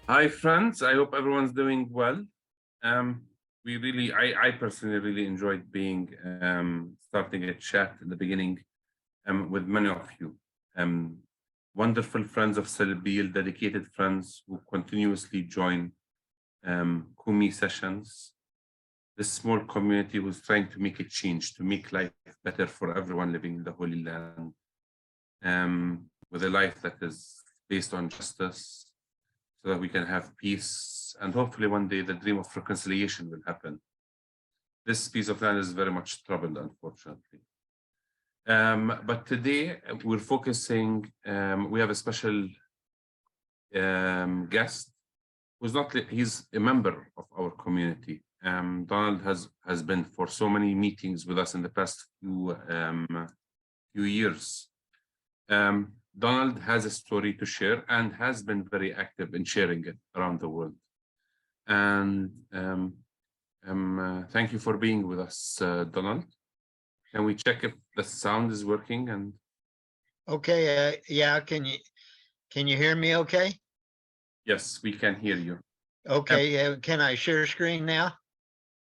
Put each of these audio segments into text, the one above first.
Hi, friends. I hope everyone's doing well. I personally really enjoyed being starting a chat in the beginning with many of you. Um, Wonderful friends of Salbil, dedicated friends who continuously join Kumi sessions. This small community who's trying to make a change, to make life better for everyone living in the Holy Land, with a life that is based on justice, so that we can have peace, and hopefully one day the dream of reconciliation will happen. This piece of land is very much troubled, unfortunately. But today we're focusing, we have a special guest who's not, he's a member of our community. Donald has been for so many meetings with us in the past few years. Donald has a story to share and has been very active in sharing it around the world. And thank you for being with us, Donald. Can we check if the sound is working? And okay, yeah, can you hear me okay? yes, we can hear you. Okay, can I share screen now?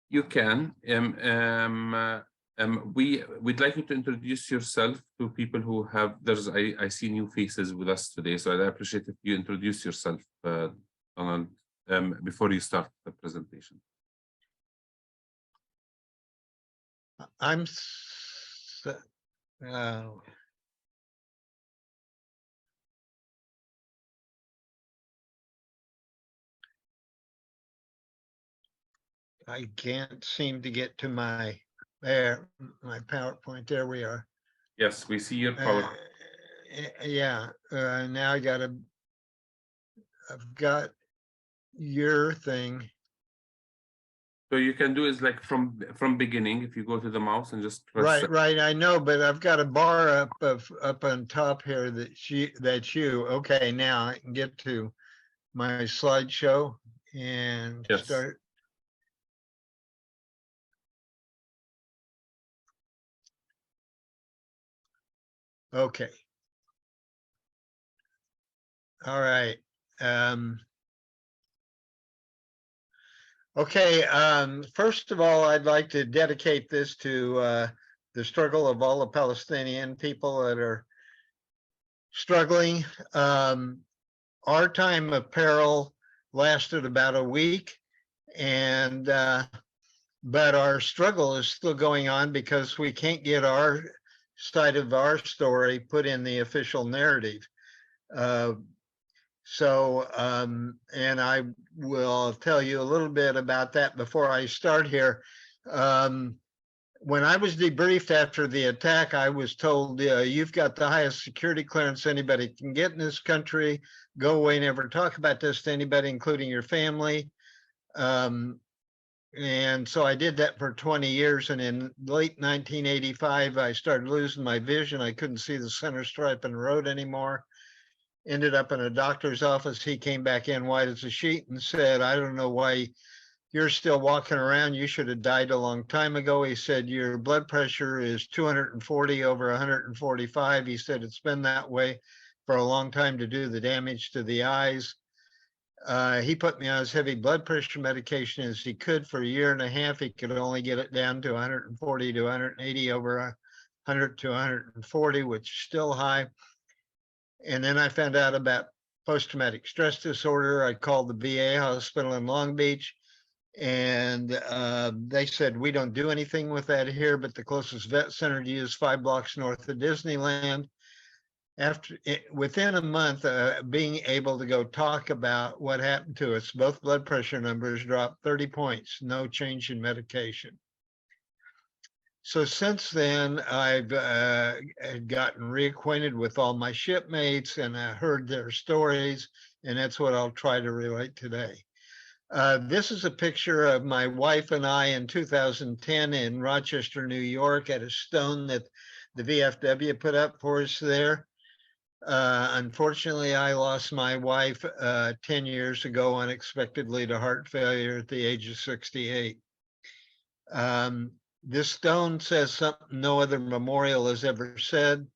You can. We'd like you to introduce yourself to people who have. I see new faces with us today, so I'd appreciate if you introduce yourself, Donald, before you start the presentation. I'm. I can't seem to get to my PowerPoint. There we are. Yes, we see your PowerPoint. Yeah. Now I've got your thing. So you can do is like from beginning. If you go to the mouse and just press. Right. I know, but I've got a bar up on top here that's you. Okay, now I can get to my slideshow and start. Okay. All right. Okay. First of all, I'd like to dedicate this to the struggle of all the Palestinian people that are struggling. Our time of peril lasted about a week, and but our struggle is still going on because we can't get our side of our story put in the official narrative. And I will tell you a little bit about that before I start here. When I was debriefed after the attack, I was told, you've got the highest security clearance anybody can get in this country. Go away, never talk about this to anybody, including your family. And so I did that for 20 years. And in late 1985, I started losing my vision. I couldn't see the center stripe in the road anymore. Ended up in a doctor's office. He came back in white as a sheet and said, I don't know why you're still walking around. You should have died a long time ago. He said, your blood pressure is 240 over 145. He said, it's been that way for a long time to do the damage to the eyes. He put me on as heavy blood pressure medication as he could for a year and a half. He could only get it down to 140 to 180 over 100 to 140, which is still high. And then I found out about post-traumatic stress disorder. I called the VA hospital in Long Beach, and they said, we don't do anything with that here, but the closest vet center to you is 5 blocks north of Disneyland. Within a month, being able to go talk about what happened to us, both blood pressure numbers dropped 30 points, no change in medication. So since then, I've gotten reacquainted with all my shipmates and I heard their stories, and that's what I'll try to relate today. This is a picture of my wife and I in 2010 in Rochester, New York, at a stone that the VFW put up for us there. Unfortunately, I lost my wife 10 years ago unexpectedly to heart failure at the age of 68. This stone says something no other memorial has ever said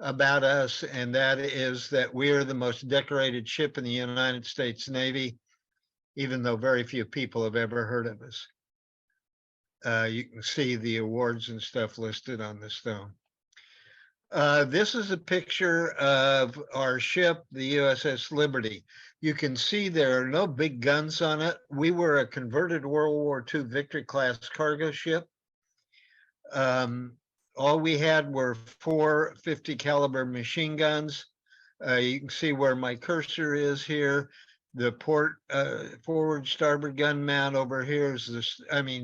about us, and that is that we are the most decorated ship in the United States Navy. even though very few people have ever heard of us. You can see the awards and stuff listed on the stone. This is a picture of our ship, the USS Liberty. You can see there are no big guns on it. We were a converted World War II Victory class cargo ship. All we had were 4 50 caliber machine guns. You can see where my cursor is here. The port forward starboard gun mount over here is this.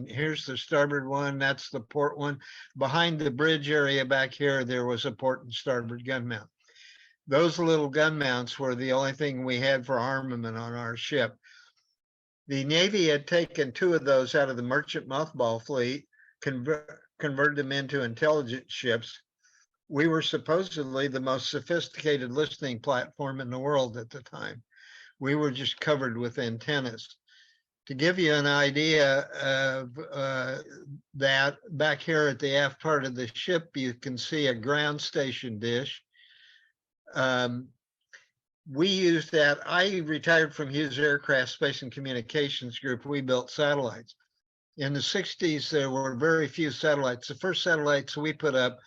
Here's the starboard one. That's the port one. Behind the bridge area back here, there was a port and starboard gun mount. Those little gun mounts were the only thing we had for armament on our ship. The Navy had taken 2 of those out of the merchant mothball fleet, converted them into intelligence ships. We were supposedly the most sophisticated listening platform in the world at the time. We were just covered with antennas. To give you an idea of that, back here at the aft part of the ship, you can see a ground station dish. We used that. I retired from Hughes Aircraft Space and Communications Group. We built satellites. In the 60s, there were very few satellites. The first satellites we put up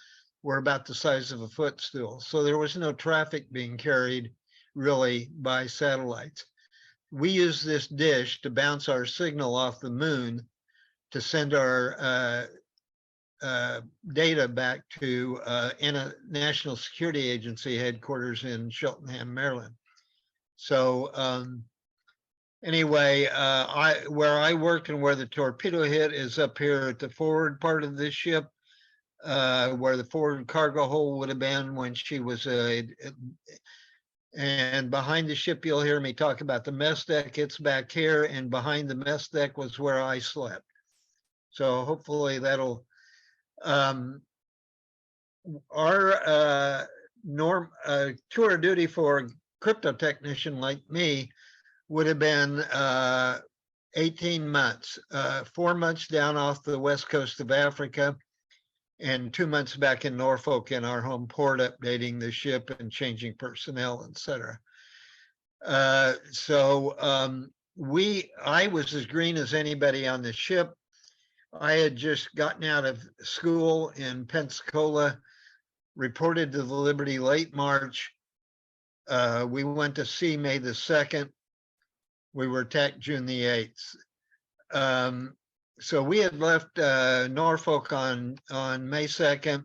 were about the size of a footstool. So there was no traffic being carried really by satellites. We use this dish to bounce our signal off the moon to send our data back to a National Security Agency headquarters in Cheltenham, Maryland. So anyway, where I worked and where the torpedo hit is up here at the forward part of this ship, where the forward cargo hold would have been when she was and behind the ship, you'll hear me talk about the mess deck. It's back here, and behind the mess deck was where I slept. So hopefully that'll, our tour of duty for a crypto technician like me would have been 18 months, 4 months down off the west coast of Africa, and 2 months back in Norfolk in our home port, updating the ship and changing personnel, etc. I was as green as anybody on the ship. I had just gotten out of school in Pensacola, reported to the Liberty late March. We went to sea May the 2nd. We were attacked June the 8th. So we had left Norfolk on May 2nd,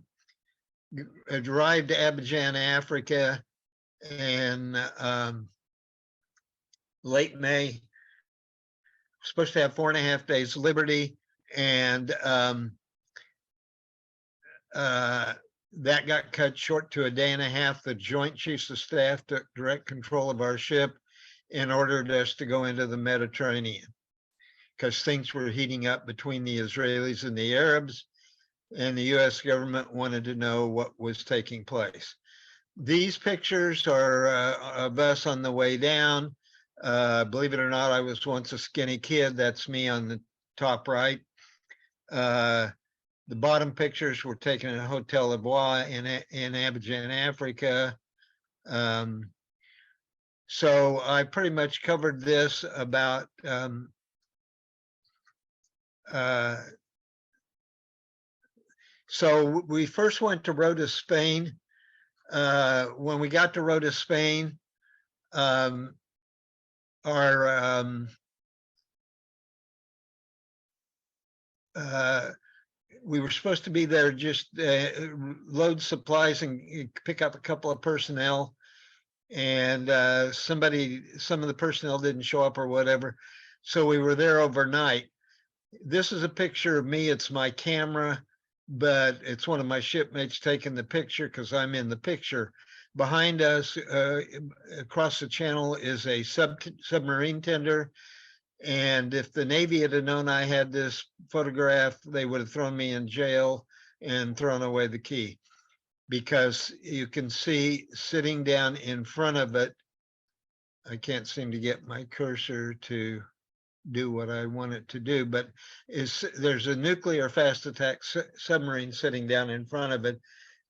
arrived to Abidjan, Africa, in late May. Supposed to have 4.5 days Liberty, and that got cut short to a day and a half. The Joint Chiefs of Staff took direct control of our ship and ordered us to go into the Mediterranean, because things were heating up between the Israelis and the Arabs, and the US government wanted to know what was taking place. These pictures are of us on the way down. Believe it or not, I was once a skinny kid. That's me on the top right. The bottom pictures were taken at Hotel Le Bois in Abidjan, Africa. So I pretty much covered this about so we first went to Rota, Spain. When we got to Rota, Spain, we were supposed to be there just load supplies and pick up a couple of personnel, and some of the personnel didn't show up or whatever, so we were there overnight. This is a picture of me. It's my camera, but it's one of my shipmates taking the picture because I'm in the picture. Behind us, across the channel, is a submarine tender. And if the Navy had known I had this photograph, they would have thrown me in jail and thrown away the key, because you can see sitting down in front of it. I can't seem to get my cursor to do what I want it to do, but there's a nuclear fast attack submarine sitting down in front of it,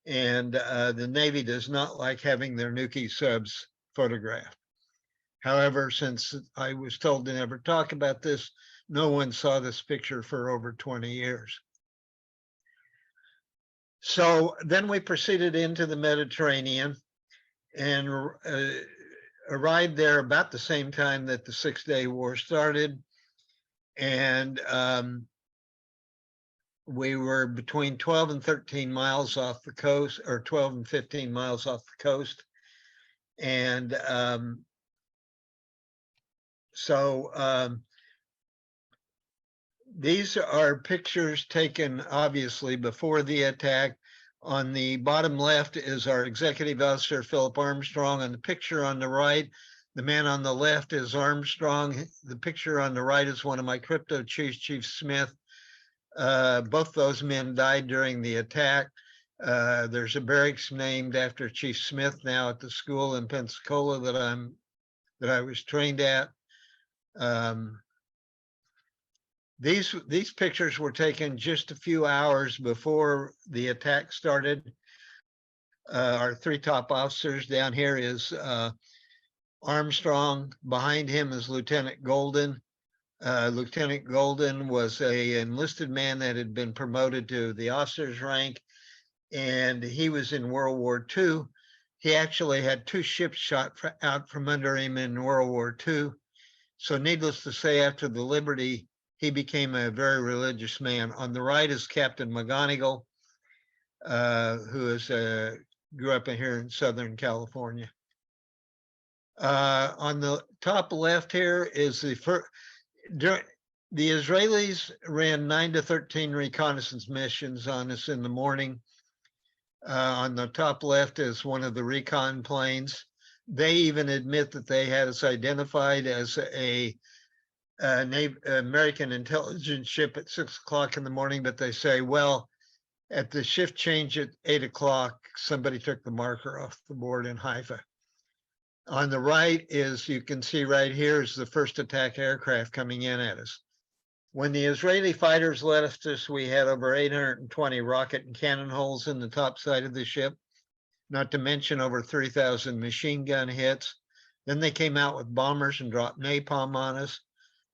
and the Navy does not like having their nuke subs photographed. However, since I was told to never talk about this, no one saw this picture for over 20 years. So then we proceeded into the Mediterranean and arrived there about the same time that the 6-Day War started. And we were between 12 and 13 miles off the coast, or 12 and 15 miles off the coast. And these are pictures taken obviously before the attack. On the bottom left is our executive officer, Philip Armstrong. On the picture on the right, the man on the left is Armstrong. The picture on the right is one of my crypto chiefs, Chief Smith. Both those men died during the attack. There's a barracks named after Chief Smith now at the school in Pensacola that I was trained at. These pictures were taken just a few hours before the attack started. Our three top officers down here is Armstrong. Behind him is Lieutenant Golden. Lieutenant Golden was a enlisted man that had been promoted to the officer's rank, and he was in World War II. He actually had 2 ships shot out from under him in World War II. So needless to say, after the Liberty, he became a very religious man. On the right is Captain McGonigal, who is grew up in here in Southern California. On the top left here is the Israelis ran 9 to 13 reconnaissance missions on us in the morning. On the top left is one of the recon planes. They even admit that they had us identified as a American intelligence ship at 6 o'clock in the morning, but they say, well, at the shift change at 8 o'clock, somebody took the marker off the board in Haifa. On the right is, you can see right here, is the first attack aircraft coming in at us. When the Israeli fighters left us, we had over 820 rocket and cannon holes in the top side of the ship, not to mention over 3,000 machine gun hits. Then they came out with bombers and dropped napalm on us.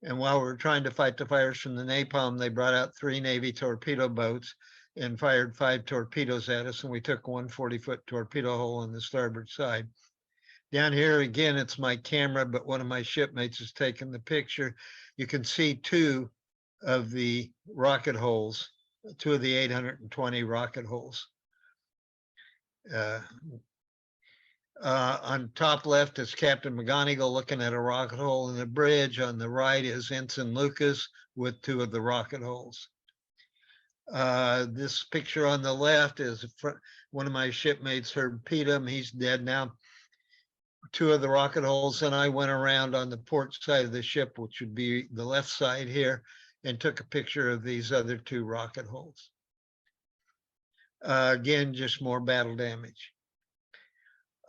And while we were trying to fight the fires from the napalm, they brought out 3 Navy torpedo boats and fired 5 torpedoes at us, and we took 1 40-foot torpedo hole on the starboard side. Down here, again, it's my camera, but one of my shipmates has taken the picture. You can see 2 of the rocket holes, 2 of the 820 rocket holes. On top left is Captain McGonigal looking at a rocket hole in the bridge. On the right is Ensign Lucas with 2 of the rocket holes. This picture on the left is one of my shipmates, Herb Peetham. He's dead now. 2 of the rocket holes. And I went around on the port side of the ship, which would be the left side here, and took a picture of these other 2 rocket holes. Again, just more battle damage.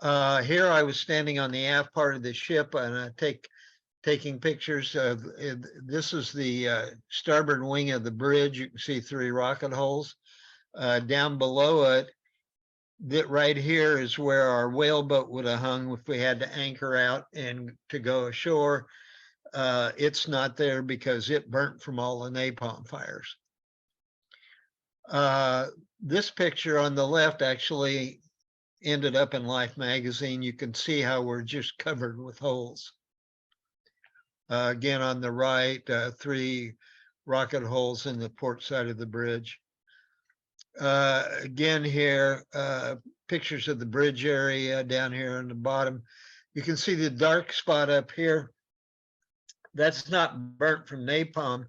Here I was standing on the aft part of the ship, and taking pictures of, this is the starboard wing of the bridge. You can see 3 rocket holes. Down below it, that right here is where our whaleboat would have hung if we had to anchor out and to go ashore. It's not there because it burnt from all the napalm fires. This picture on the left actually ended up in Life magazine. You can see how we're just covered with holes. Again, on the right, 3 rocket holes in the port side of the bridge. Again here, pictures of the bridge area down here on the bottom. You can see the dark spot up here. That's not burnt from napalm.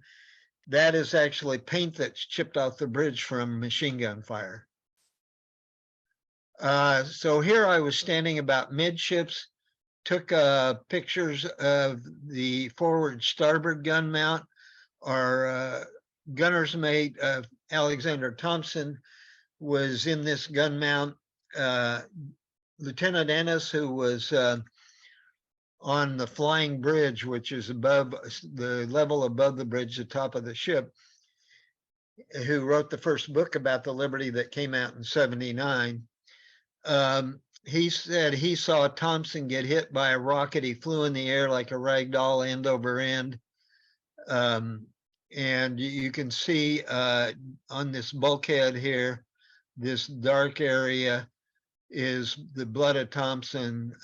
That is actually paint that's chipped off the bridge from machine gun fire. So here I was standing about midships, took pictures of the forward starboard gun mount. Our gunner's mate, Alexander Thompson, was in this gun mount. Lieutenant Ennis, who was on the flying bridge, which is above the level above the bridge, the top of the ship, who wrote the first book about the Liberty that came out in '79. he said he saw Thompson get hit by a rocket. He flew in the air like a rag doll, end over end. And you can see on this bulkhead here, this dark area is the blood of Thompson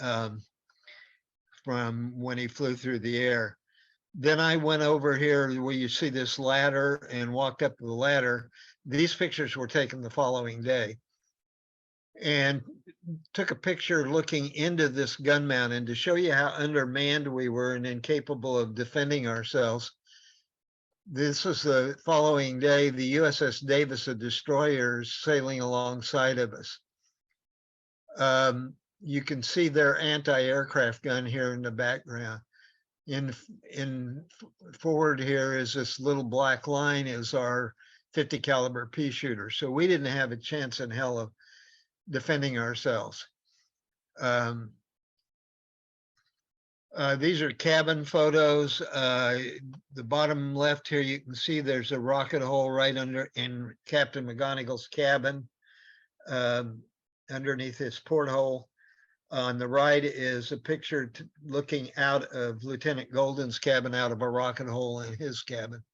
from when he flew through the air. Then I went over here where you see this ladder and walked up the ladder. These pictures were taken the following day, and took a picture looking into this gun mount, and to show you how undermanned we were and incapable of defending ourselves. This was the following day, the USS Davis, a destroyer, is sailing alongside of us. You can see their anti-aircraft gun here in the background. In forward here is this little black line is our 50 caliber pea shooter. So we didn't have a chance in hell of defending ourselves. These are cabin photos. The bottom left here, you can see there's a rocket hole right under in Captain McGonigal's cabin, underneath his porthole. On the right is a picture looking out of Lieutenant Golden's cabin, out of a rocket hole in his cabin.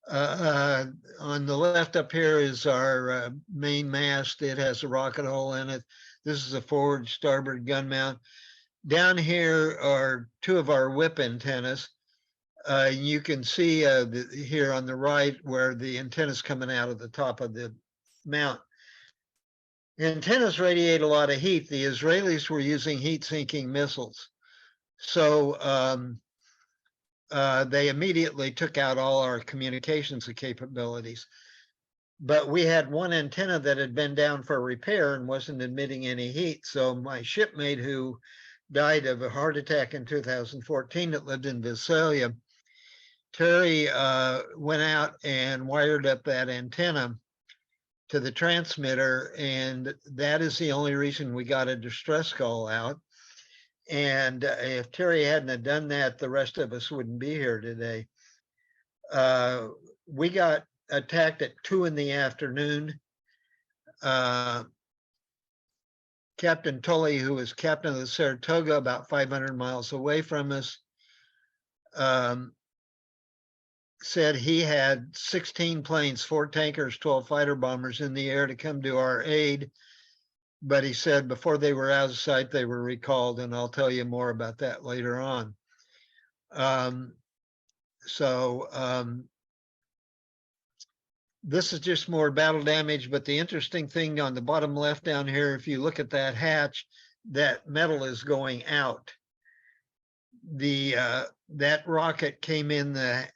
On the left up here is our main mast. It has a rocket hole in it. This is a forward starboard gun mount. Down here are two of our whip antennas. You can see here on the right where the antenna's coming out of the top of the mount. Antennas radiate a lot of heat. The Israelis were using heat-sinking missiles. So they immediately took out all our communications capabilities. But we had one antenna that had been down for repair and wasn't emitting any heat. So my shipmate, who died of a heart attack in 2014, that lived in Visalia, Terry went out and wired up that antenna to the transmitter, and that is the only reason we got a distress call out. And if Terry hadn't have done that, the rest of us wouldn't be here today. We got attacked at 2 in the afternoon. Captain Tully, who was captain of the Saratoga, about 500 miles away from us, said he had 16 planes, 4 tankers, 12 fighter bombers in the air to come to our aid. But he said before they were out of sight, they were recalled, and I'll tell you more about that later on. This is just more battle damage, but the interesting thing on the bottom left down here, if you look at that hatch, that metal is going out. That rocket came in the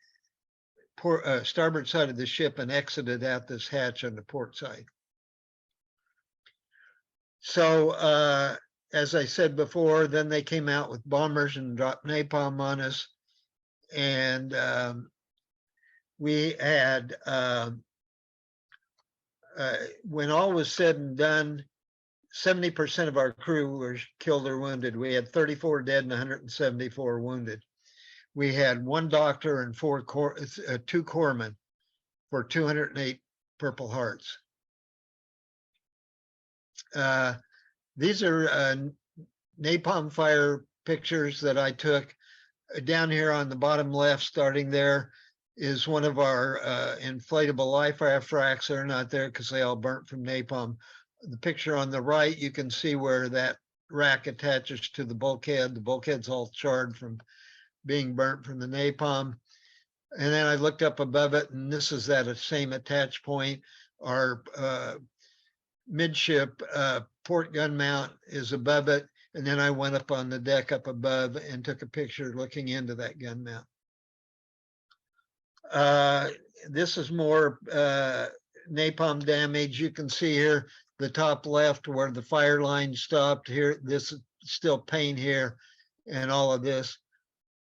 starboard side of the ship and exited out this hatch on the port side. So as I said before, then they came out with bombers and dropped napalm on us. And we had, when all was said and done, 70% of our crew were killed or wounded. We had 34 dead and 174 wounded. We had 1 doctor and 2 corpsmen for 208 Purple Hearts. These are napalm fire pictures that I took. Down here on the bottom left, starting there, is one of our inflatable life raft racks. They're not there because they all burnt from napalm. The picture on the right, you can see where that rack attaches to the bulkhead. The bulkhead's all charred from being burnt from the napalm. And then I looked up above it, and this is that same attach point. Our midship port gun mount is above it. And then I went up on the deck up above and took a picture looking into that gun mount. This is more napalm damage. You can see here, the top left where the fire line stopped here. This is still paint here, and all of this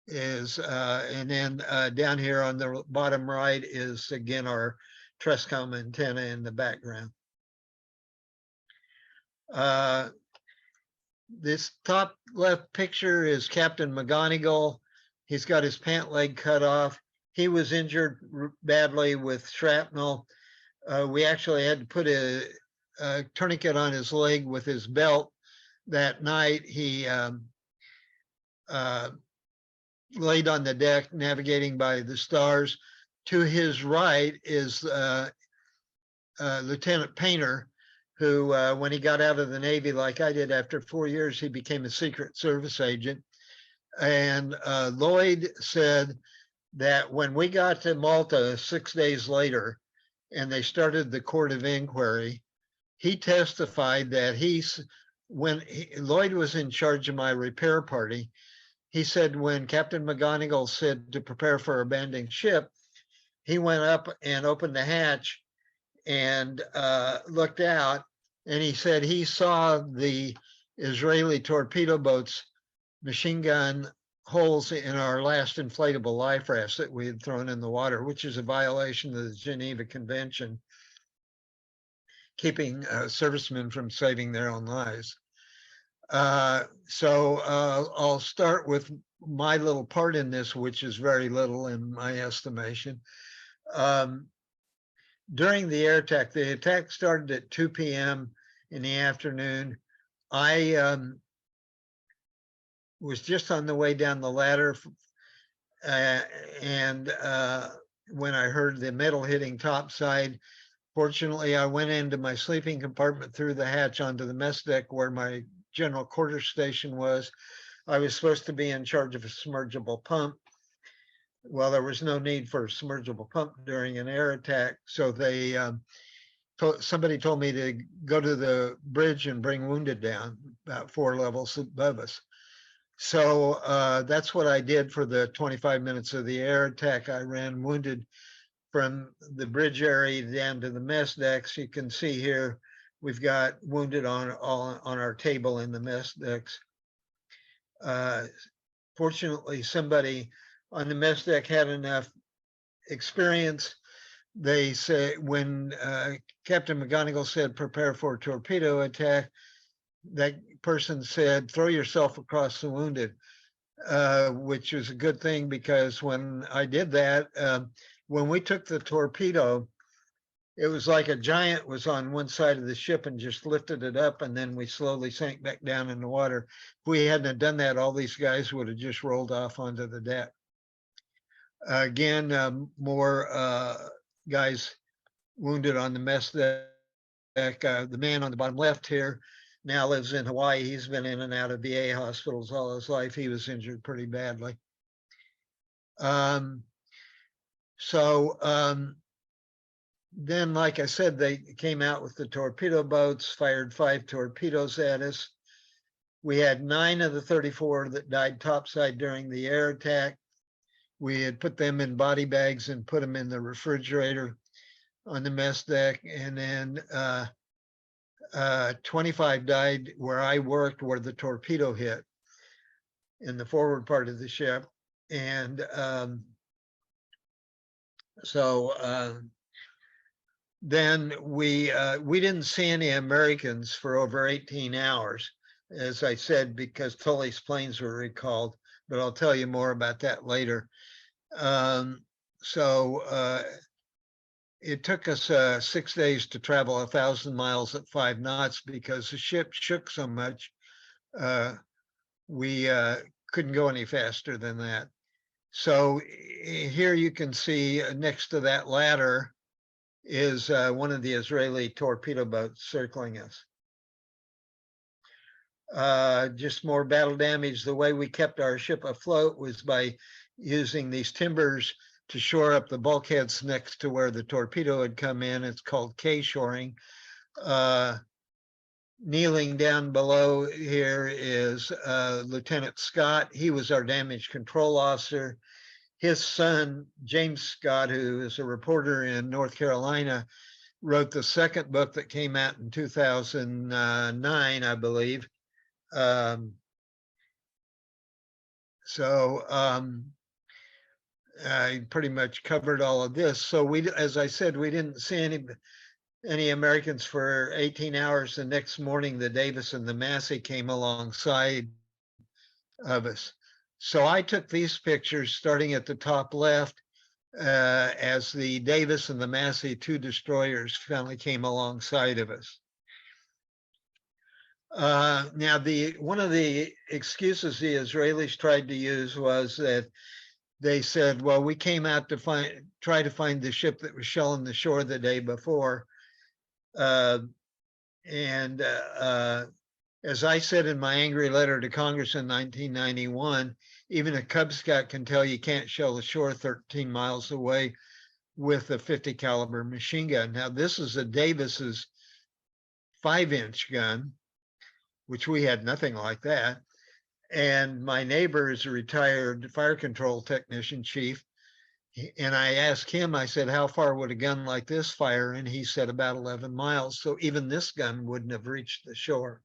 is, and then down here on the bottom right is again our Trescom antenna in the background. This top left picture is Captain McGonigal. He's got his pant leg cut off. He was injured badly with shrapnel. We actually had to put a tourniquet on his leg with his belt. That night, he laid on the deck, navigating by the stars. To his right is Lieutenant Painter, who, when he got out of the Navy, like I did, after 4 years, he became a Secret Service agent. And Lloyd said that when we got to Malta 6 days later, and they started the court of inquiry, he testified that Lloyd was in charge of my repair party. He said when Captain McGonigal said to prepare for abandoning ship, he went up and opened the hatch and looked out, and he said he saw the Israeli torpedo boats machine gun holes in our last inflatable life rafts that we had thrown in the water, which is a violation of the Geneva Convention, keeping servicemen from saving their own lives. So I'll start with my little part in this, which is very little in my estimation. During the attack started at 2 p.m. in the afternoon. I was just on the way down the ladder, and when I heard the metal hitting topside, fortunately, I went into my sleeping compartment through the hatch onto the mess deck where my general quarters station was. I was supposed to be in charge of a submergible pump. Well, there was no need for a submergible pump during an air attack, so somebody told me to go to the bridge and bring wounded down about 4 levels above us. So that's what I did for the 25 minutes of the air attack. I ran wounded from the bridge area down to the mess decks. You can see here, we've got wounded on our table in the mess decks. Fortunately, somebody on the mess deck had enough experience. They say when Captain McGonigal said, prepare for a torpedo attack, that person said, throw yourself across the wounded, which was a good thing, because when I did that, when we took the torpedo, it was like a giant was on one side of the ship and just lifted it up, and then we slowly sank back down in the water. If we hadn't have done that, all these guys would have just rolled off onto the deck. Again, more guys wounded on the mess deck. The man on the bottom left here now lives in Hawaii. He's been in and out of VA hospitals all his life. He was injured pretty badly. Then, like I said, they came out with the torpedo boats, fired 5 torpedoes at us. We had 9 of the 34 that died topside during the air attack. We had put them in body bags and put them in the refrigerator on the mess deck. And then 25 died where I worked, where the torpedo hit in the forward part of the ship. And then we didn't see any Americans for over 18 hours, as I said, because Tully's planes were recalled, but I'll tell you more about that later. It took us 6 days to travel 1,000 miles at 5 knots because the ship shook so much. We couldn't go any faster than that. So here you can see next to that ladder is one of the Israeli torpedo boats circling us. Just more battle damage. The way we kept our ship afloat was by using these timbers to shore up the bulkheads next to where the torpedo had come in. It's called K-shoring. Kneeling down below here is Lieutenant Scott. He was our damage control officer. His son, James Scott, who is a reporter in North Carolina, wrote the second book that came out in 2009, I believe. I pretty much covered all of this. So as I said, we didn't see any Americans for 18 hours. The next morning, the Davis and the Massey came alongside of us. So I took these pictures starting at the top left as the Davis and the Massey, 2 destroyers, finally came alongside of us. Now, one of the excuses the Israelis tried to use was that they said, well, we came out to try to find the ship that was shelling the shore the day before. And as I said in my angry letter to Congress in 1991, even a Cub Scout can tell you can't shell the shore 13 miles away with a 50 caliber machine gun. Now, this is a Davis's 5-inch gun, which we had nothing like that. And my neighbor is a retired fire control technician chief. And I asked him, I said, how far would a gun like this fire? And he said about 11 miles. So even this gun wouldn't have reached the shore.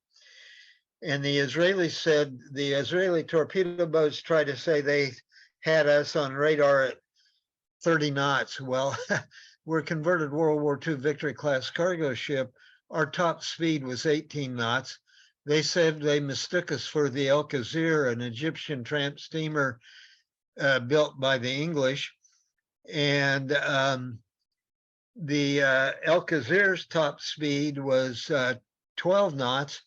And the Israelis said, the Israeli torpedo boats tried to say they had us on radar at 30 knots. Well, we're a converted World War II Victory class cargo ship. Our top speed was 18 knots. They said they mistook us for the El Khazir, an Egyptian tramp steamer built by the English. And the El Khazir's top speed was 12 knots.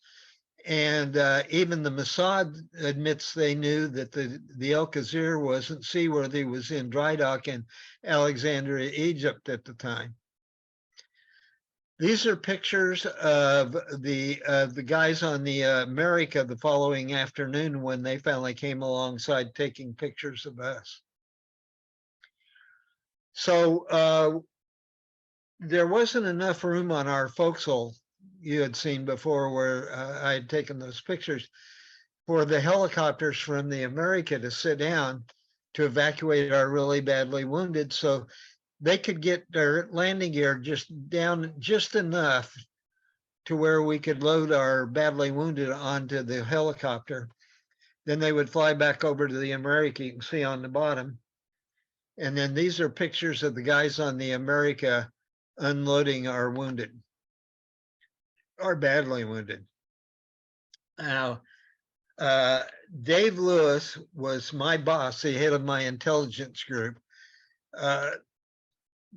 And even the Mossad admits they knew that the El Khazir wasn't seaworthy, was in dry dock in Alexandria, Egypt at the time. These are pictures of the guys on the America the following afternoon when they finally came alongside taking pictures of us. So there wasn't enough room on our forecastle you had seen before where I had taken those pictures for the helicopters from the America to sit down to evacuate our really badly wounded. So they could get their landing gear just down just enough to where we could load our badly wounded onto the helicopter. Then they would fly back over to the America, you can see on the bottom. And then these are pictures of the guys on the America unloading our wounded, our badly wounded. Now, Dave Lewis was my boss, the head of my intelligence group.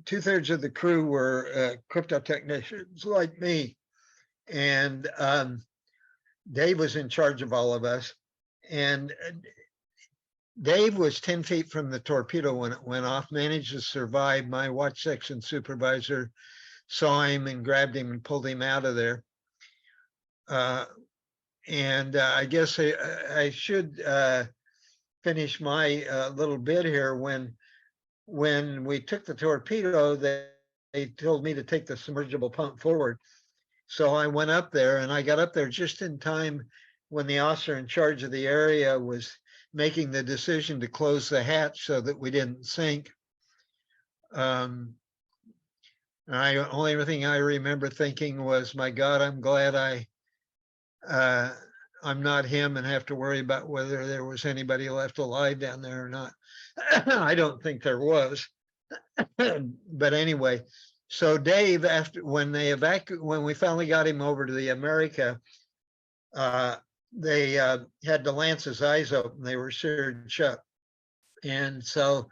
2/3 of the crew were crypto technicians like me. And Dave was in charge of all of us. And Dave was 10 feet from the torpedo when it went off, managed to survive. My watch section supervisor saw him and grabbed him and pulled him out of there. And I guess I should finish my little bit here. When we took the torpedo, they told me to take the submergible pump forward. So I went up there, and I got up there just in time when the officer in charge of the area was making the decision to close the hatch so that we didn't sink. Only thing I remember thinking was, my God, I'm glad I'm not him and have to worry about whether there was anybody left alive down there or not. I don't think there was. But anyway, so Dave, after when we finally got him over to the America, they had to lance his eyes open. They were seared shut. And so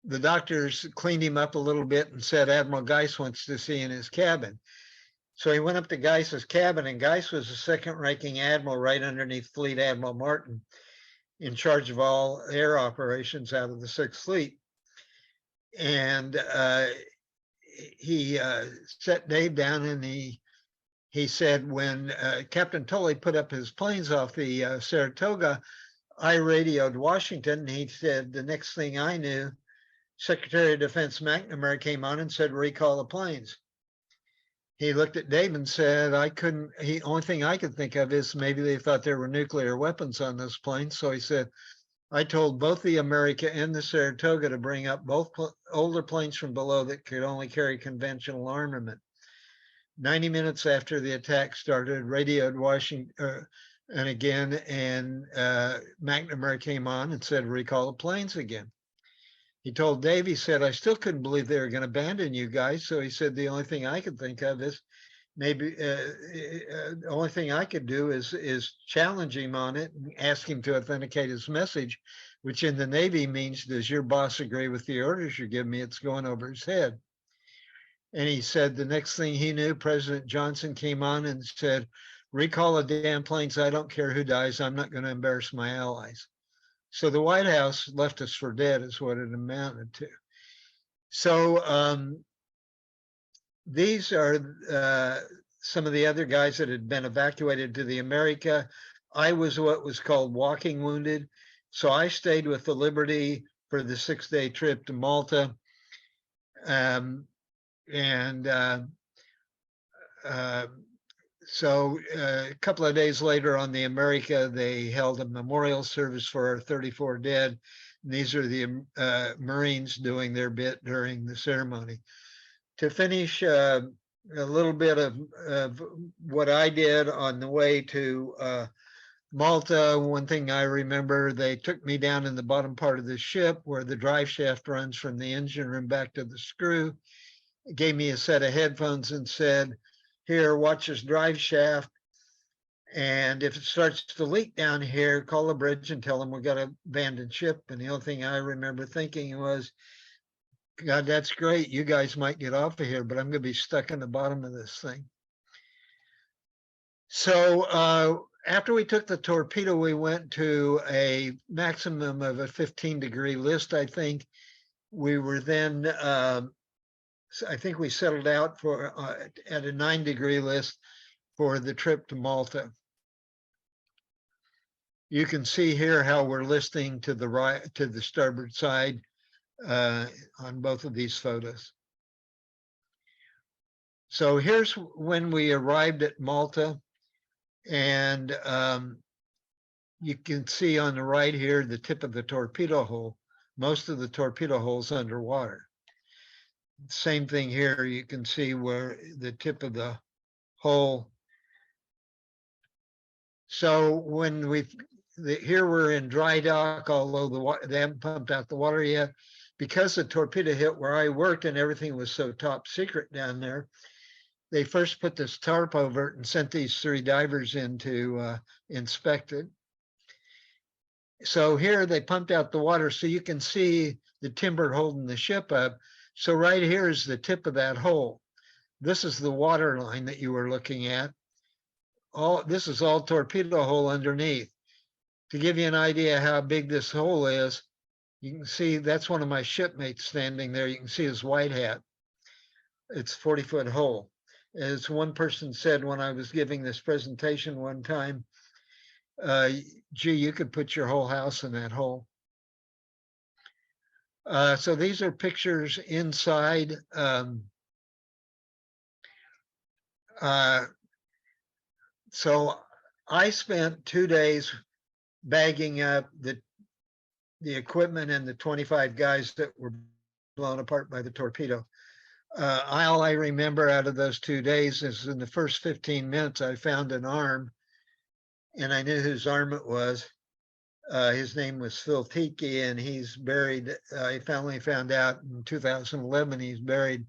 the doctors cleaned him up a little bit and said, Admiral Geis wants to see in his cabin. So he went up to Geis's cabin, and Geis was a second-ranking admiral right underneath Fleet Admiral Martin, in charge of all air operations out of the 6th Fleet. And he set Dave down, and he said, when Captain Tully put up his planes off the Saratoga, I radioed Washington, and he said, the next thing I knew, Secretary of Defense McNamara came on and said, recall the planes. He looked at Dave and said, only thing I could think of is maybe they thought there were nuclear weapons on this plane. So he said, I told both the America and the Saratoga to bring up both older planes from below that could only carry conventional armament. 90 minutes after the attack started, radioed Washington and again, and McNamara came on and said, recall the planes again. He told Dave, he said, I still couldn't believe they were going to abandon you guys. So he said, the only thing I could think of is maybe the only thing I could do is challenge him on it and ask him to authenticate his message, which in the Navy means, does your boss agree with the orders you give me? It's going over his head. And he said the next thing he knew, President Johnson came on and said, recall the damn planes. I don't care who dies. I'm not going to embarrass my allies. So the White House left us for dead is what it amounted to. So these are some of the other guys that had been evacuated to the America. I was what was called walking wounded. So I stayed with the Liberty for the 6-day trip to Malta. So a couple of days later on the America, they held a memorial service for our 34 dead. And these are the Marines doing their bit during the ceremony. To finish, a little bit of what I did on the way to Malta. One thing I remember, they took me down in the bottom part of the ship where the drive shaft runs from the engine room back to the screw, gave me a set of headphones and said, here, watch this drive shaft. And if it starts to leak down here, call the bridge and tell them we got an abandoned ship. And the only thing I remember thinking was, God, that's great. You guys might get off of here, but I'm going to be stuck in the bottom of this thing. So after we took the torpedo, we went to a maximum of a 15-degree list, I think. We were then, I think we settled out for at a 9-degree list for the trip to Malta. You can see here how we're listing to the right, to the starboard side on both of these photos. So here's when we arrived at Malta, and you can see on the right here the tip of the torpedo hole. Most of the torpedo hole's underwater. Same thing here, you can see where the tip of the hole. So when here we're in dry dock, although they haven't pumped out the water yet, because the torpedo hit where I worked and everything was so top secret down there, they first put this tarp over it and sent these 3 divers in to inspect it. So here they pumped out the water so you can see the timber holding the ship up. So right here is the tip of that hole. This is the water line that you were looking at. This is all torpedo hole underneath. To give you an idea how big this hole is, you can see that's one of my shipmates standing there. You can see his white hat. It's a 40-foot hole. As one person said when I was giving this presentation one time, gee, you could put your whole house in that hole. So these are pictures inside. So I spent 2 days bagging up the equipment and the 25 guys that were blown apart by the torpedo. All I remember out of those 2 days is in the first 15 minutes, I found an arm and I knew whose arm it was. His name was Phil Tiki, and he's buried. I finally found out in 2011 he's buried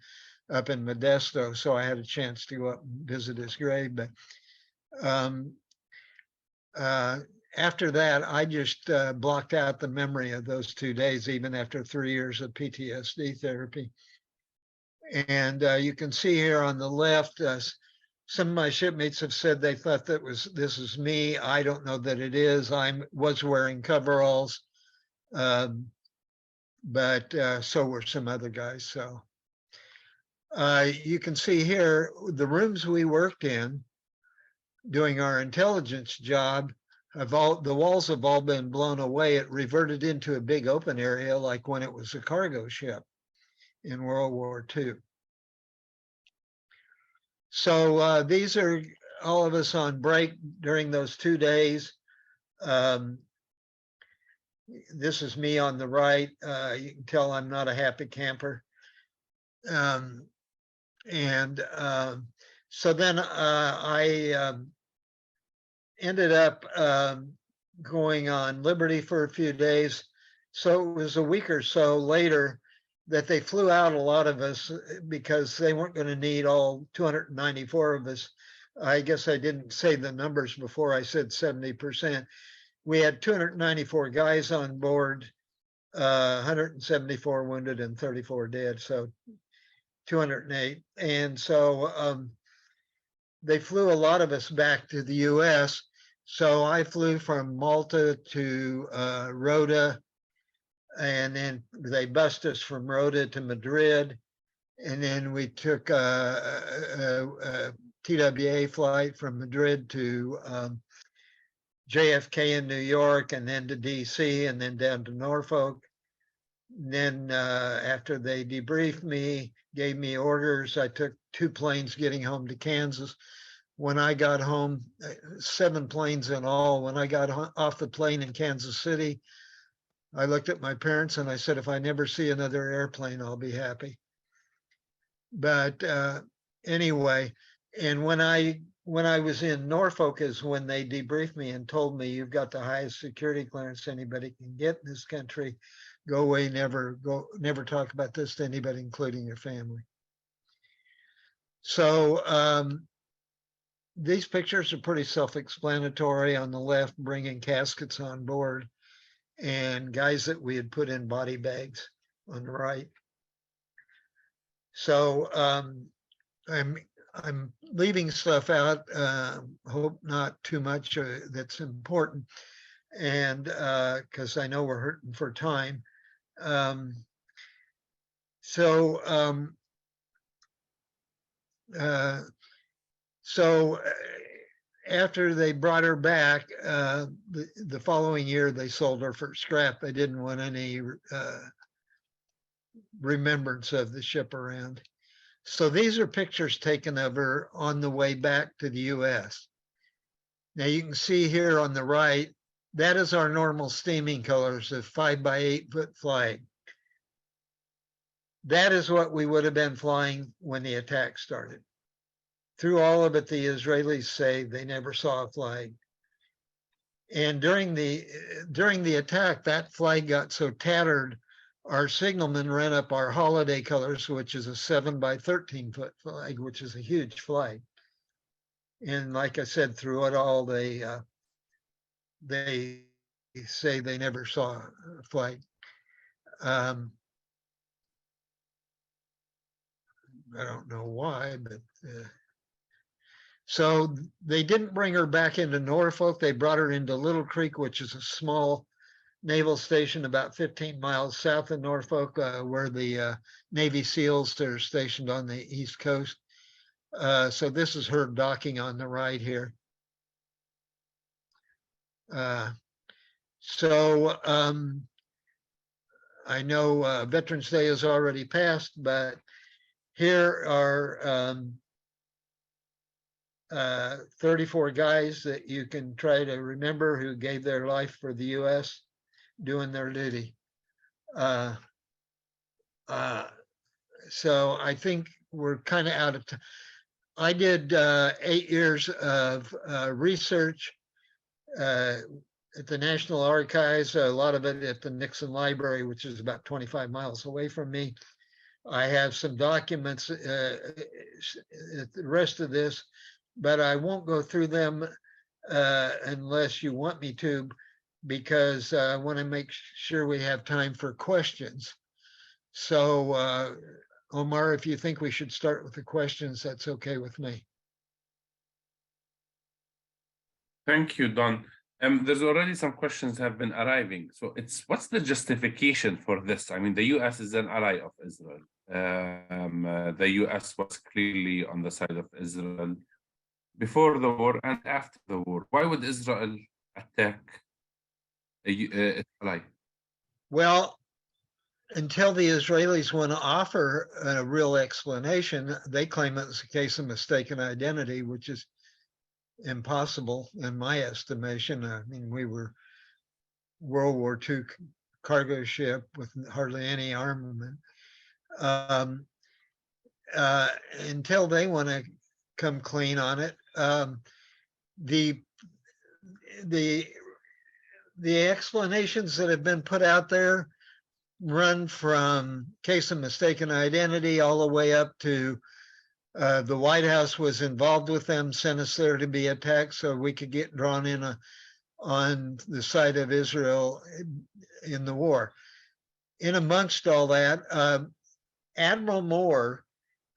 up in Modesto, so I had a chance to go up and visit his grave. But after that, I just blocked out the memory of those 2 days, even after 3 years of PTSD therapy. And you can see here on the left, some of my shipmates have said they thought this is me. I don't know that it is. I was wearing coveralls, but so were some other guys. So you can see here the rooms we worked in doing our intelligence job. The walls have all been blown away. It reverted into a big open area like when it was a cargo ship in World War II. So these are all of us on break during those 2 days. This is me on the right. You can tell I'm not a happy camper. So then I ended up going on Liberty for a few days. So it was a week or so later that they flew out a lot of us because they weren't going to need all 294 of us. I guess I didn't say the numbers before. I said 70%. We had 294 guys on board, 174 wounded and 34 dead, so 208. And so they flew a lot of us back to the US. So I flew from Malta to Rota, and then they bussed us from Rota to Madrid. And then we took a TWA flight from Madrid to JFK in New York, and then to DC, and then down to Norfolk. And then after they debriefed me, gave me orders, I took 2 planes getting home to Kansas. When I got home, 7 planes in all. When I got off the plane in Kansas City, I looked at my parents and I said, if I never see another airplane, I'll be happy. But anyway, and when I was in Norfolk is when they debriefed me and told me, you've got the highest security clearance anybody can get in this country. Go away, never talk about this to anybody, including your family. So these pictures are pretty self-explanatory. On the left, bringing caskets on board, and guys that we had put in body bags on the right. So I'm leaving stuff out. Hope not too much that's important, and because I know we're hurting for time. So after they brought her back, the following year they sold her for scrap. They didn't want any remembrance of the ship around. So these are pictures taken of her on the way back to the US. Now you can see here on the right, that is our normal steaming colors of 5 by 8 foot flag. That is what we would have been flying when the attack started. Through all of it, the Israelis say they never saw a flag. And during the attack, that flag got so tattered, our signalman ran up our holiday colors, which is a 7 by 13 foot flag, which is a huge flag. And like I said, through it all, they say they never saw a flag. I don't know why, but so they didn't bring her back into Norfolk. They brought her into Little Creek, which is a small naval station about 15 miles south of Norfolk, where the Navy SEALs are stationed on the East Coast. So this is her docking on the right here. So I know Veterans Day has already passed, but here are 34 guys that you can try to remember who gave their life for the US doing their duty. So I think we're kind of out of time. I did 8 years of research at the National Archives, a lot of it at the Nixon Library, which is about 25 miles away from me. I have some documents, the rest of this, but I won't go through them unless you want me to, because I want to make sure we have time for questions. So, Omar, if you think we should start with the questions, that's okay with me. Thank you, Don. There's already some questions have been arriving. So what's the justification for this? I mean, the US is an ally of Israel. The US was clearly on the side of Israel before the war and after the war. Why would Israel attack its ally? Well, until the Israelis want to offer a real explanation, they claim it was a case of mistaken identity, which is impossible in my estimation. I mean, we were World War II cargo ship with hardly any armament. Until they want to come clean on it, the explanations that have been put out there run from case of mistaken identity all the way up to the White House was involved with them, sent us there to be attacked so we could get drawn in on the side of Israel in the war. In amongst all that, Admiral Moore,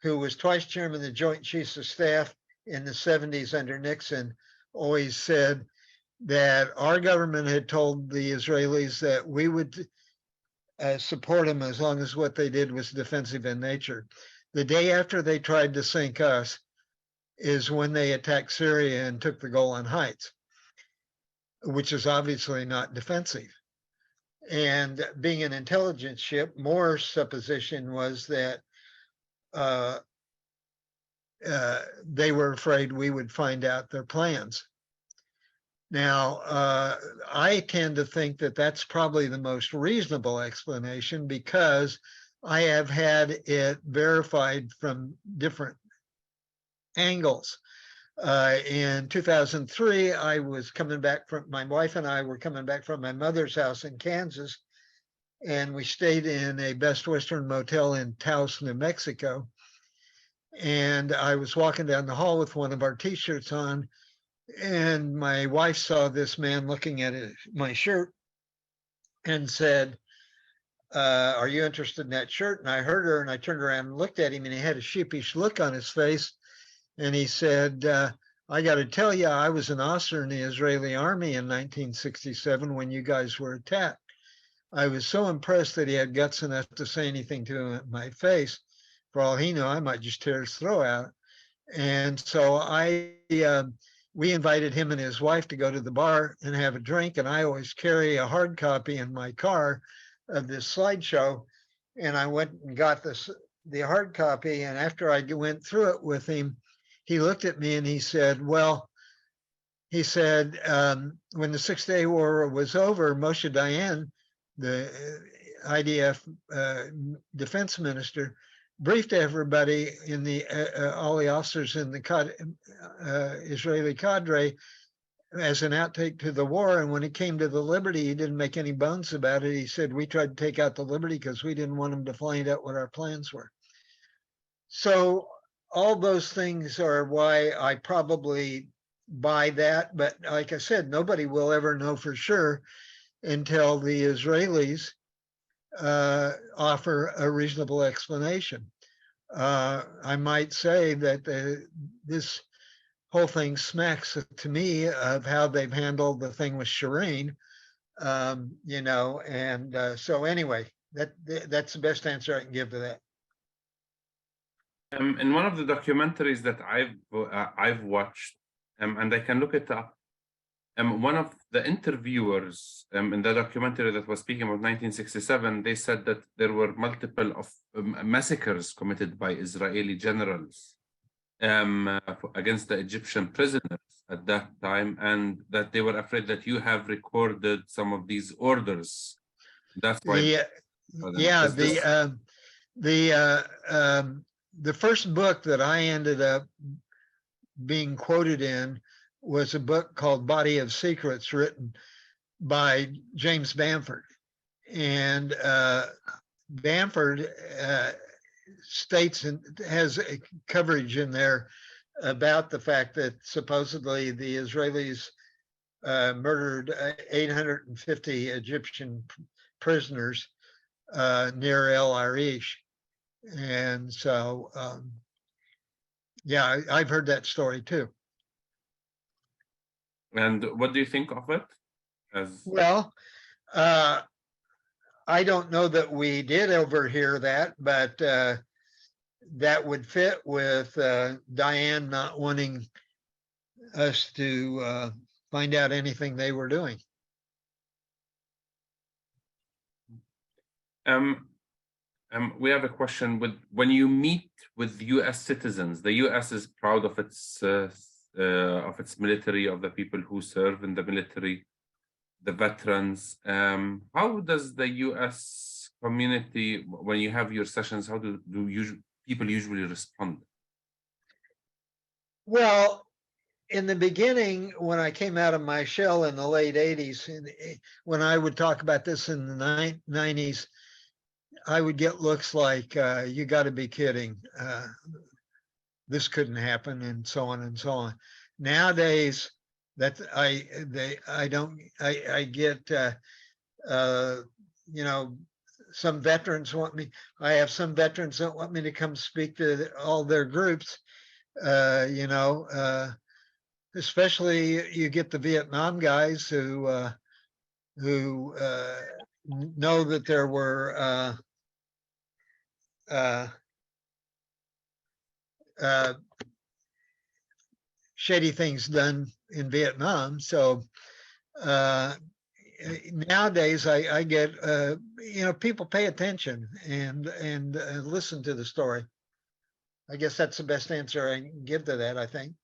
who was twice chairman of the Joint Chiefs of Staff in the 70s under Nixon always said that our government had told the Israelis that we would support them as long as what they did was defensive in nature. The day after they tried to sink us is when they attacked Syria and took the Golan Heights, which is obviously not defensive. And being an intelligence ship, Moore's supposition was that they were afraid we would find out their plans. Now, I tend to think that that's probably the most reasonable explanation because I have had it verified from different angles. In 2003, I was coming back from, my wife and I were coming back from my mother's house in Kansas, and we stayed in a Best Western motel in Taos, New Mexico. And I was walking down the hall with one of our t-shirts on, and my wife saw this man looking at my shirt and said, are you interested in that shirt? And I heard her, and I turned around and looked at him, and he had a sheepish look on his face. And he said, I got to tell you, I was an officer in the Israeli army in 1967 when you guys were attacked. I was so impressed that he had guts enough to say anything to my face. For all he knew, I might just tear his throat out. And so we invited him and his wife to go to the bar and have a drink. And I always carry a hard copy in my car of this slideshow. And I went and got the hard copy. And after I went through it with him, he looked at me and he said, when the 6-Day War was over, Moshe Dayan, the IDF defense minister, briefed everybody in all the officers in the Israeli cadre as an outtake to the war. And when it came to the Liberty, he didn't make any bones about it. He said, we tried to take out the Liberty because we didn't want them to find out what our plans were. So all those things are why I probably buy that. But like I said, nobody will ever know for sure until the Israelis offer a reasonable explanation. I might say that this whole thing smacks to me of how they've handled the thing with Shireen, so anyway, that's the best answer I can give to that. In one of the documentaries that I've watched, and I can look it up, one of the interviewers in the documentary that was speaking about 1967, they said that there were multiple of massacres committed by Israeli generals against the Egyptian prisoners at that time, and that they were afraid that you have recorded some of these orders. That's why. The first book that I ended up being quoted in was a book called Body of Secrets, written by James Bamford. And Bamford states and has a coverage in there about the fact that supposedly the Israelis murdered 850 Egyptian prisoners near El Arish. And so, I've heard that story too. And what do you think of it? Well, I don't know that we did overhear that, but that would fit with Diane not wanting us to find out anything they were doing. We have a question. When you meet with U.S. citizens, the U.S. is proud of its military, of the people who serve in the military, the veterans. How does the U.S. community, when you have your sessions, how do people usually respond? Well, in the beginning, when I came out of my shell in the late 80s, when I would talk about this in the 90s, I would get looks like, you got to be kidding. This couldn't happen, and so on and so on. Nowadays, that I get, some veterans want me. I have some veterans that want me to come speak to all their groups, You know, especially you get the Vietnam guys who know that there were uh, uh, shady things done in Vietnam. So nowadays, I get you know, people pay attention and listen to the story. I guess that's the best answer I can give to that. I think.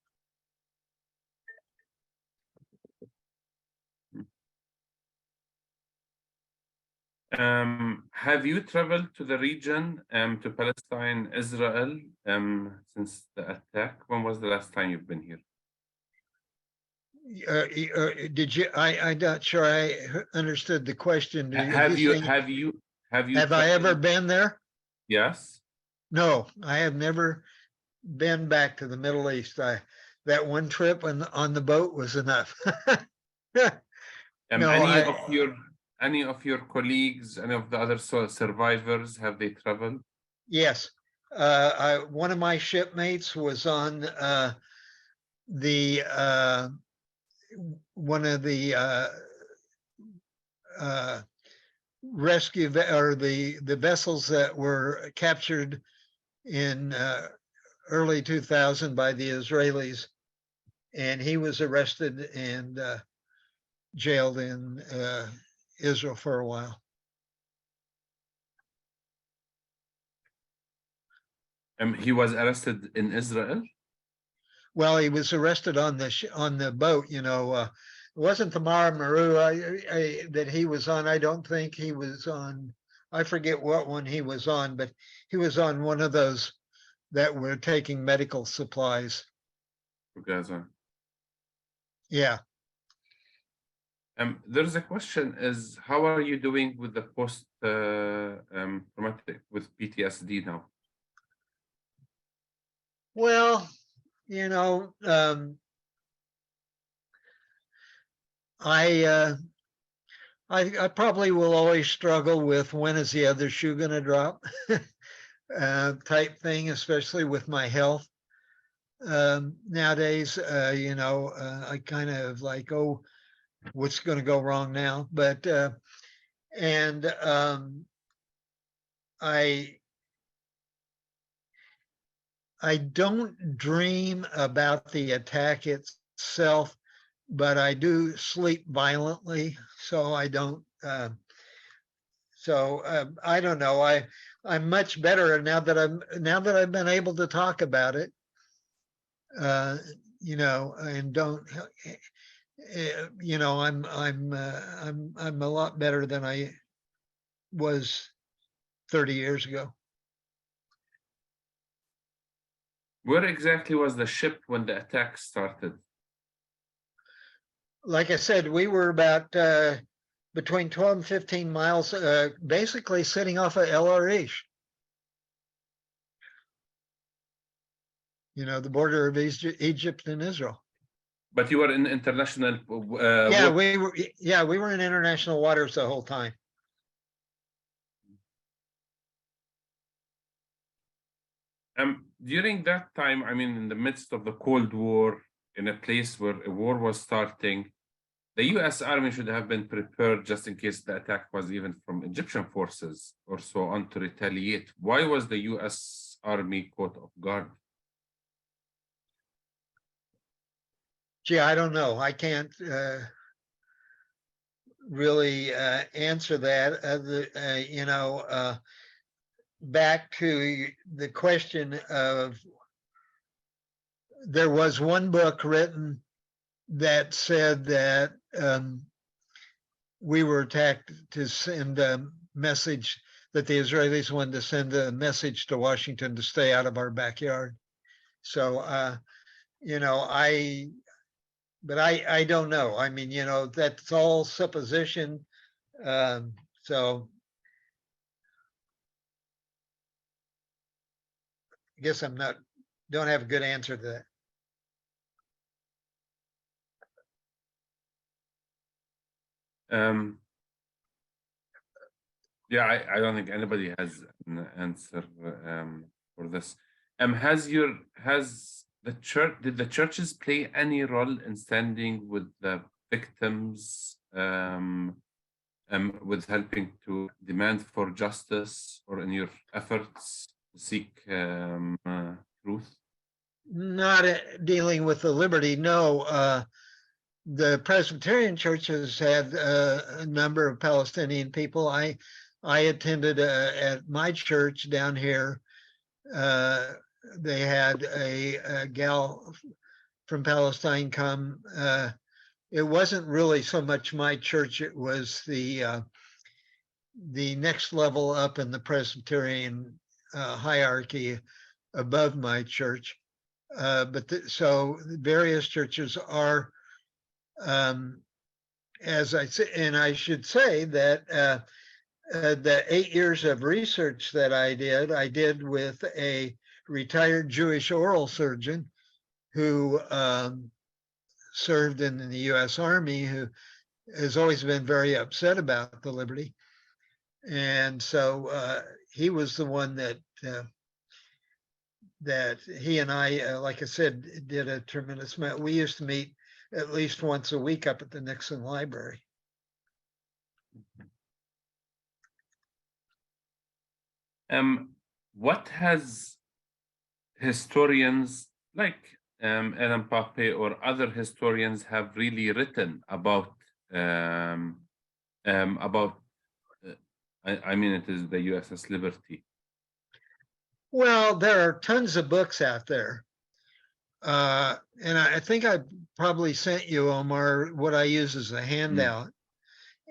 Have you traveled to the region, to Palestine, Israel, since the attack? When was the last time you've been here? Did you? I'm not sure I understood the question. Have you Saying, have you have I ever traveled? been there? Yes. No, I have never been back to the Middle East. That one trip on the boat was enough. Um, No, any I of your any of your colleagues, any of the other survivors, have they traveled? yes. One of my shipmates was on the one of the uh, or the vessels that were captured in early 2000 by the Israelis, and he was arrested and jailed in Israel for a while. He was arrested in Israel. Well, he was arrested on the boat. You know, it wasn't the Mara Maru that he was on. I don't think he was on. I forget what one he was on, but he was on one of those that were taking medical supplies. For Gaza. Yeah. There's a question: is how are you doing with the post traumatic with PTSD now? Well, you know, I I probably will always struggle with when is the other shoe going to drop type thing, especially with my health. Nowadays, you know, I kind of like, oh, what's going to go wrong now? But, and I, I don't dream about the attack itself, but I do sleep violently. So I don't, I don't know. I'm much better now that I've been able to talk about it. Uh, you know, and don't. You know, I'm a lot better than I was 30 years ago. Where exactly was the ship when the attack started? Like I said, we were about between 12 and 15 miles, basically sitting off of El Arish. You know, the border of Egypt and Israel. But you were in international. Yeah, we were. Yeah, we were in international waters the whole time. During that time, I mean, in the midst of the Cold War, in a place where a war was starting, the U.S. Army should have been prepared just in case the attack was even from Egyptian forces or so on to retaliate. Why was the U.S. Army caught off guard? Gee, I don't know. I can't really answer that. You know, back to the question of there was one book written that said that we were attacked to send a message that the Israelis wanted to send a message to Washington to stay out of our backyard. So, you know, but I don't know. I mean, you know, that's all supposition. So I guess don't have a good answer to that. Yeah, I don't think anybody has an answer for this. Has the church, did the churches play any role in standing with the victims, with helping to demand for justice, or in your efforts to seek truth? Not dealing with the Liberty, no. The Presbyterian churches had a number of Palestinian people. I attended at my church down here. They had a gal from Palestine come. It wasn't really so much my church; it was the next level up in the Presbyterian hierarchy above my church. So various churches are, as I say, and I should say that the 8 years of research that I did with a retired Jewish oral surgeon who served in the U.S. Army, who has always been very upset about the Liberty. And so he was the one that he and I, like I said, did a tremendous amount. We used to meet at least once a week up at the Nixon Library. What has historians like Don Pape or other historians have really written about I mean, it is the USS Liberty? Well, there are tons of books out there. And I think I probably sent you, Omar, what I use as a handout.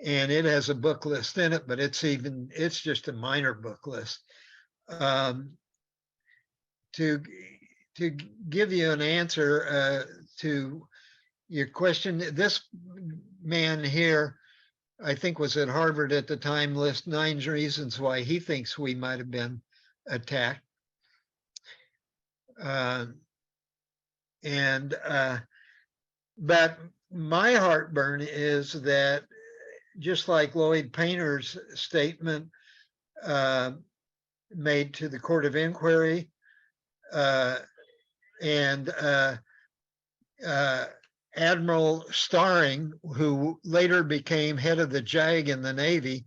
And it has a book list in it, but it's just a minor book list. To give you an answer to your question, this man here, I think was at Harvard at the time, lists 9 reasons why he thinks we might have been attacked. But my heartburn is that, just like Lloyd Painter's statement made to the Court of Inquiry, and Admiral Staring, who later became head of the JAG in the Navy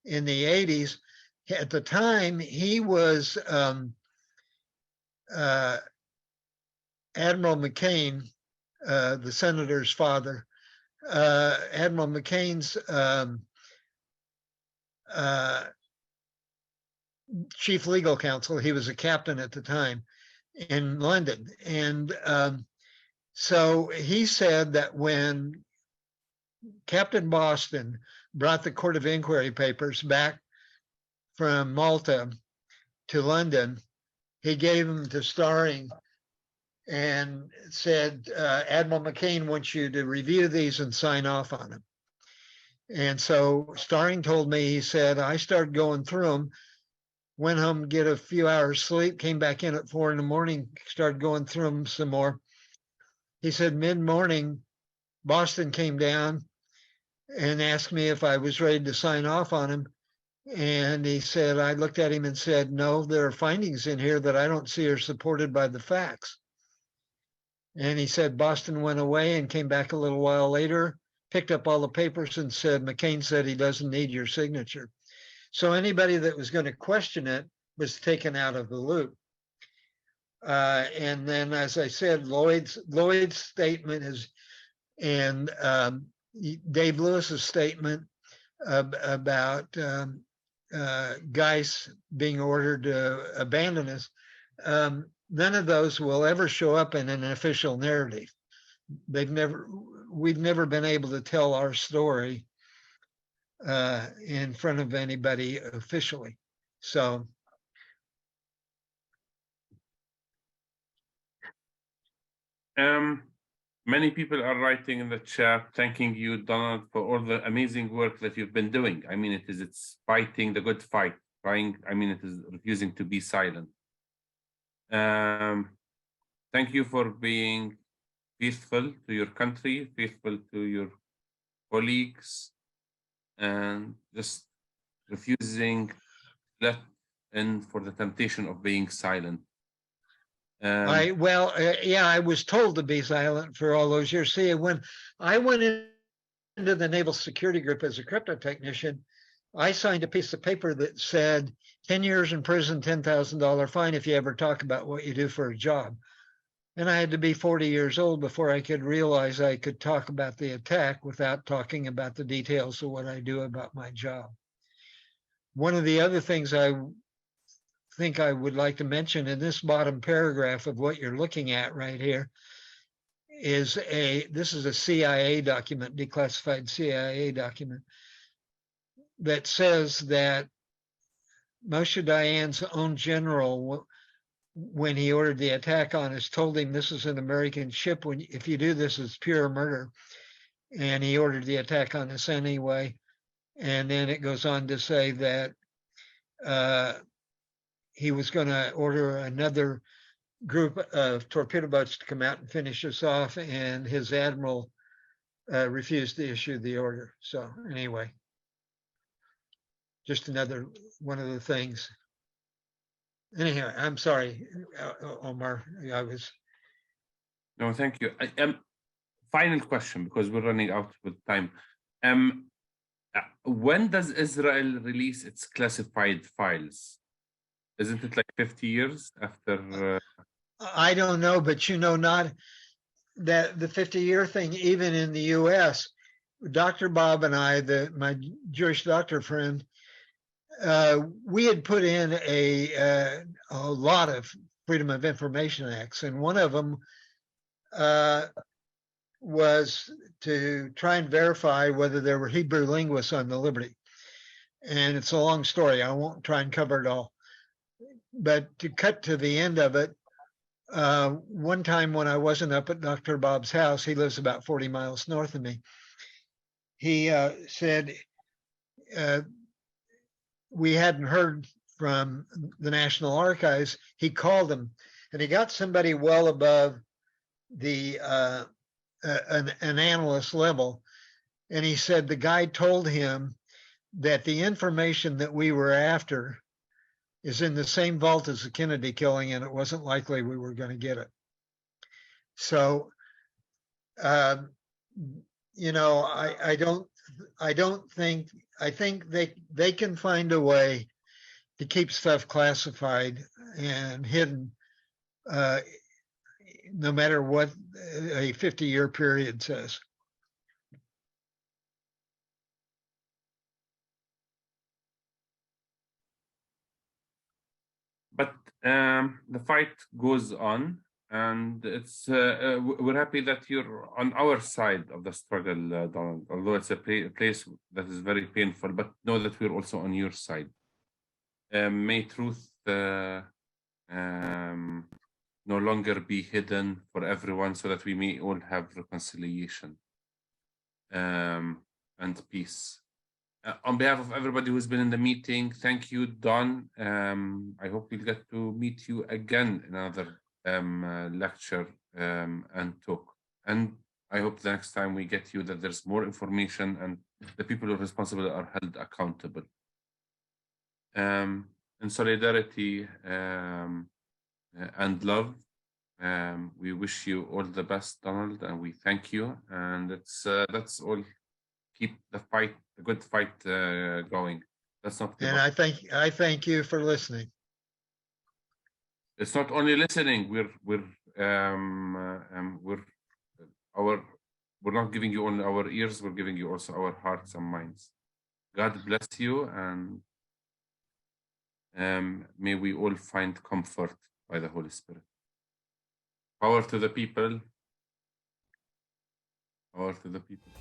in the 80s, at the time he was Admiral McCain, the senator's father, Admiral McCain's chief legal counsel. He was a captain at the time in London. And so he said that when Captain Boston brought the Court of Inquiry papers back from Malta to London, he gave them to Staring and said, Admiral McCain wants you to review these and sign off on them. And so Staring told me, he said, I started going through them, went home, get a few hours sleep, came back in at 4 a.m, started going through them some more. He said mid-morning, Boston came down and asked me if I was ready to sign off on him. And he said, I looked at him and said, no, there are findings in here that I don't see are supported by the facts. And he said, Boston went away and came back a little while later, picked up all the papers and said, McCain said he doesn't need your signature. So anybody that was going to question it was taken out of the loop. And then, as I said, Lloyd's statement is, and Dave Lewis's statement about Geis being ordered to abandon us. None of those will ever show up in an official narrative. We've never been able to tell our story in front of anybody officially. So. Many people are writing in the chat, thanking you, Donald, for all the amazing work that you've been doing. I mean, it's fighting the good fight, trying, I mean, it is refusing to be silent. Thank you for being faithful to your country, faithful to your colleagues, and just refusing let in for the temptation of being silent. Yeah, I was told to be silent for all those years. See, when I went into the Naval Security Group as a crypto technician, I signed a piece of paper that said 10 years in prison, $10,000 fine if you ever talk about what you do for a job. And I had to be 40 years old before I could realize I could talk about the attack without talking about the details of what I do about my job. One of the other things I think I would like to mention in this bottom paragraph of what you're looking at right here is this is a CIA document, declassified CIA document, that says that Moshe Dayan's own general, when he ordered the attack on us, told him this is an American ship. If you do this, it's pure murder. And he ordered the attack on us anyway. And then it goes on to say that he was going to order another group of torpedo boats to come out and finish us off. And his admiral refused to issue the order. So anyway, just another one of the things. Anyhow, I'm sorry, Omar. No, thank you. Final question, because we're running out with time. When does Israel release its classified files? Isn't it like 50 years after? I don't know, but not that the 50-year thing, even in the U.S., Dr. Bob and I, my Jewish doctor friend, we had put in a lot of Freedom of Information Acts, and one of them was to try and verify whether there were Hebrew linguists on the Liberty. And it's a long story. I won't try and cover it all. But to cut to the end of it, one time when I wasn't up at Dr. Bob's house, he lives about 40 miles north of me, he said, we hadn't heard from the National Archives. He called them, and he got somebody well above the an analyst level, and he said the guy told him that the information that we were after is in the same vault as the Kennedy killing, and it wasn't likely we were going to get it. So, I think they can find a way to keep stuff classified and hidden, no matter what a 50-year period says. But the fight goes on, and it's we're happy that you're on our side of the struggle, Donald. Although it's a place that is very painful, but know that we're also on your side. May truth no longer be hidden for everyone, so that we may all have reconciliation and peace. On behalf of everybody who's been in the meeting, thank you, Don. I hope we'll get to meet you again in another lecture and talk. And I hope the next time we get you that there's more information and the people who are responsible are held accountable. In solidarity and love, we wish you all the best, Donald, and we thank you. And that's all. Keep the fight, the good fight going. That's not. And I thank you for listening. It's not only listening. We're not giving you only our ears. We're giving you also our hearts and minds. God bless you, and may we all find comfort by the Holy Spirit. Power to the people. Power to the people.